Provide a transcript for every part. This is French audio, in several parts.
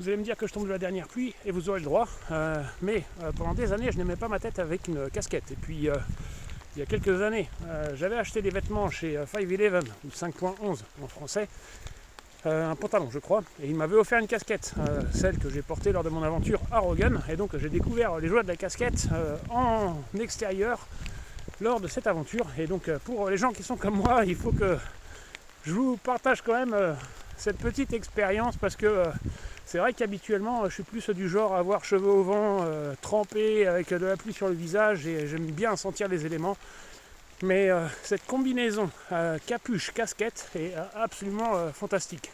Vous allez me dire que je tombe de la dernière pluie et vous aurez le droit, mais pendant des années je n'aimais pas ma tête avec une casquette. Et puis il y a quelques années, j'avais acheté des vêtements chez 511 ou 5.11 en français, un pantalon je crois, et il m'avait offert une casquette, celle que j'ai portée lors de mon aventure à Rogan, et donc j'ai découvert les joies de la casquette en extérieur lors de cette aventure. Et donc pour les gens qui sont comme moi, il faut que je vous partage quand même cette petite expérience, parce que c'est vrai qu'habituellement je suis plus du genre à avoir cheveux au vent, trempés avec de la pluie sur le visage, et j'aime bien sentir les éléments. Mais cette combinaison capuche-casquette est absolument fantastique.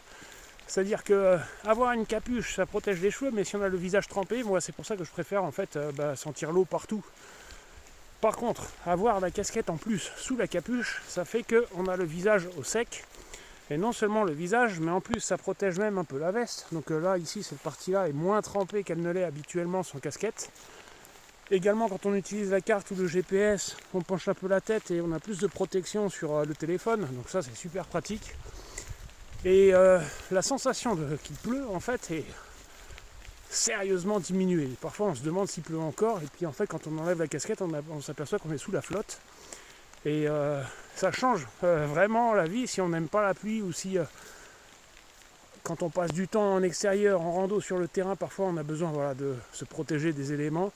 C'est-à-dire que avoir une capuche, ça protège les cheveux, mais si on a le visage trempé, moi c'est pour ça que je préfère en fait sentir l'eau partout. Par contre, avoir la casquette en plus sous la capuche, ça fait qu'on a le visage au sec. Et non seulement le visage, mais en plus ça protège même un peu la veste. Donc là, ici, cette partie-là est moins trempée qu'elle ne l'est habituellement sans casquette. Également, quand on utilise la carte ou le GPS, on penche un peu la tête et on a plus de protection sur le téléphone. Donc ça, c'est super pratique. Et la sensation qu'il pleut, en fait, est sérieusement diminuée. Parfois, on se demande s'il pleut encore. Et puis, en fait, quand on enlève la casquette, on s'aperçoit qu'on est sous la flotte. Et ça change vraiment la vie si on n'aime pas la pluie, ou si quand on passe du temps en extérieur, en rando sur le terrain, parfois on a besoin de se protéger des éléments,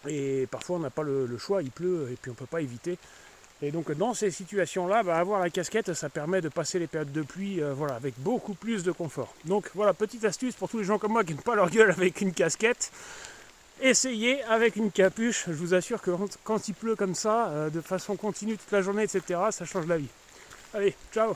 et parfois on n'a pas le choix, il pleut et puis on ne peut pas éviter. Et donc dans ces situations-là, avoir la casquette, ça permet de passer les périodes de pluie avec beaucoup plus de confort. Donc voilà, petite astuce pour tous les gens comme moi qui n'aiment pas leur gueule avec une casquette. Essayez avec une capuche, je vous assure que quand il pleut comme ça, de façon continue toute la journée, etc., ça change la vie. Allez, ciao!